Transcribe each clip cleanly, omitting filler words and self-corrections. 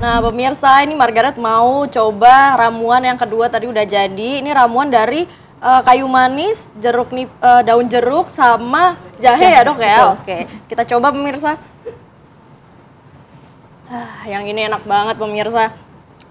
Nah pemirsa, ini Margaret mau coba ramuan yang kedua tadi udah jadi. Ini ramuan dari kayu manis, daun jeruk sama jahe ya dok ya. Oke, kita coba pemirsa. Yang ini enak banget pemirsa.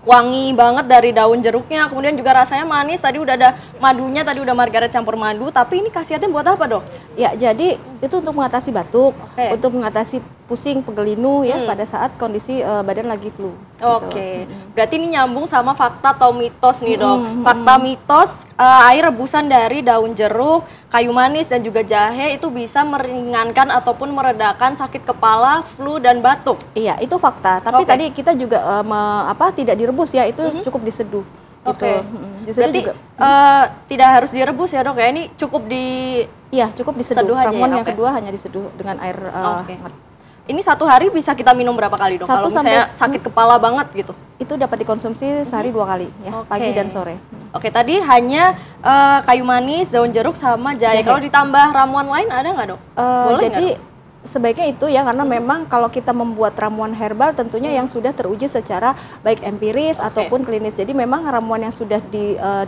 Wangi banget dari daun jeruknya, kemudian juga rasanya manis. Tadi udah ada madunya, tadi udah Margaret campur madu. Tapi ini khasiatnya buat apa dok? Ya jadi itu untuk mengatasi batuk, untuk mengatasi pusing, pegelinu ya pada saat kondisi badan lagi flu. Oke, berarti ini nyambung sama fakta atau mitos nih dok. Fakta mitos, air rebusan dari daun jeruk, kayu manis dan juga jahe itu bisa meringankan ataupun meredakan sakit kepala, flu dan batuk. Iya itu fakta. Tapi tadi kita juga tidak direbus ya, itu cukup diseduh. Oke. Diseduh berarti juga. Tidak harus direbus ya dok ya, ini cukup cukup diseduh. Ramuan yang kedua hanya diseduh dengan air hangat. Ini satu hari bisa kita minum berapa kali dok? Kalau misalnya sakit kepala banget gitu? Itu dapat dikonsumsi sehari 2 kali ya, pagi dan sore. Oke, tadi hanya kayu manis, daun jeruk sama jahe. Kalau ditambah ramuan lain ada nggak dok? Boleh jadi sebaiknya itu ya, karena memang kalau kita membuat ramuan herbal tentunya yang sudah teruji secara baik empiris ataupun klinis. Jadi memang ramuan yang sudah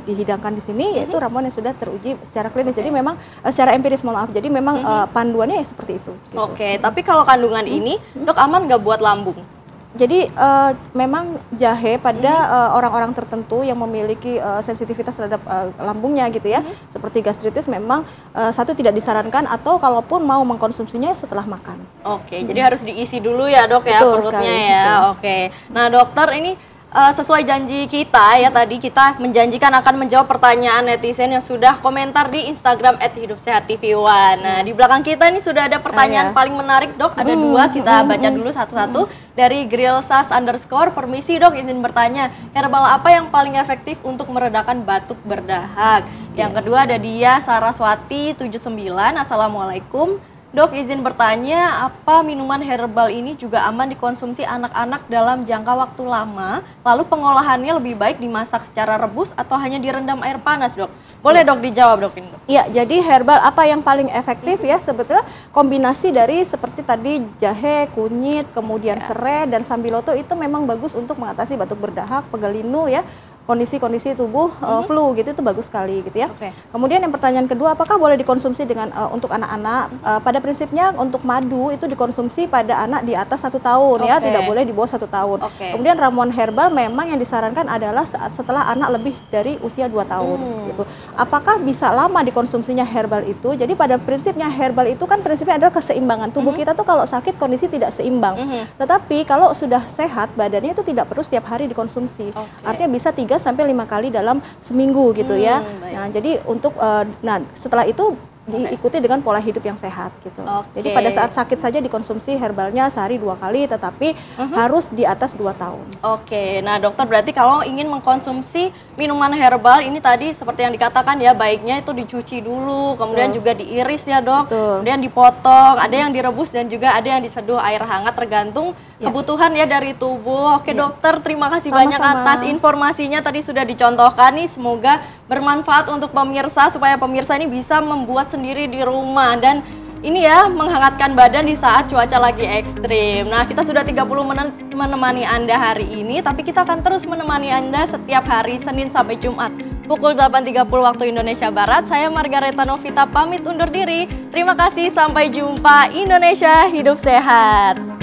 dihidangkan di sini yaitu ramuan yang sudah teruji secara klinis. Jadi memang secara empiris, mohon maaf. Jadi memang panduannya ya seperti itu. Gitu. Oke, tapi kalau kandungan ini dok aman nggak buat lambung? Jadi memang jahe pada orang-orang tertentu yang memiliki sensitivitas terhadap lambungnya gitu ya, seperti gastritis memang satu tidak disarankan atau kalaupun mau mengkonsumsinya setelah makan. Oke, jadi harus diisi dulu ya dok ya perutnya ya. Oke, nah dokter ini sesuai janji kita ya, tadi kita menjanjikan akan menjawab pertanyaan netizen yang sudah komentar di Instagram @hidupsehattv1. Nah di belakang kita ini sudah ada pertanyaan paling menarik dok, ada dua, kita baca dulu satu-satu. Dari Grillsas_, permisi dok, izin bertanya, herbal apa yang paling efektif untuk meredakan batuk berdahak? Yang kedua ada dia Saraswati 79, assalamualaikum. Dok, izin bertanya, apa minuman herbal ini juga aman dikonsumsi anak-anak dalam jangka waktu lama? Lalu pengolahannya lebih baik dimasak secara rebus atau hanya direndam air panas, dok? Boleh dok dijawab dok ini? Iya, jadi herbal apa yang paling efektif ya, sebetulnya kombinasi dari seperti tadi jahe, kunyit, kemudian serai dan sambiloto itu memang bagus untuk mengatasi batuk berdahak, pegelinu ya, kondisi-kondisi tubuh flu gitu, itu bagus sekali gitu ya. Kemudian yang pertanyaan kedua, apakah boleh dikonsumsi dengan untuk anak-anak? Pada prinsipnya untuk madu itu dikonsumsi pada anak di atas 1 tahun ya, tidak boleh di bawah 1 tahun. Kemudian ramuan herbal memang yang disarankan adalah saat setelah anak lebih dari usia 2 tahun gitu. Apakah bisa lama dikonsumsinya herbal itu? Jadi pada prinsipnya herbal itu kan prinsipnya adalah keseimbangan. Tubuh kita tuh kalau sakit kondisi tidak seimbang. Tetapi kalau sudah sehat badannya itu tidak perlu setiap hari dikonsumsi. Artinya bisa 3 sampai 5 kali dalam seminggu gitu ya. Nah, jadi untuk setelah itu diikuti dengan pola hidup yang sehat gitu. Jadi pada saat sakit saja dikonsumsi herbalnya sehari 2 kali, tetapi harus di atas 2 tahun. Oke, nah dokter berarti kalau ingin mengkonsumsi minuman herbal ini tadi seperti yang dikatakan ya, baiknya itu dicuci dulu, kemudian juga diiris ya dok, kemudian dipotong, ada yang direbus dan juga ada yang diseduh air hangat tergantung kebutuhan ya dari tubuh. Oke dokter, terima kasih banyak atas informasinya, tadi sudah dicontohkan nih, semoga bermanfaat untuk pemirsa supaya pemirsa ini bisa membuat sendiri di rumah dan ini ya menghangatkan badan di saat cuaca lagi ekstrim. Nah kita sudah 30 menit menemani Anda hari ini, tapi kita akan terus menemani Anda setiap hari Senin sampai Jumat pukul 8.30 waktu Indonesia Barat. Saya Margareta Novita pamit undur diri. Terima kasih, sampai jumpa. Indonesia hidup sehat.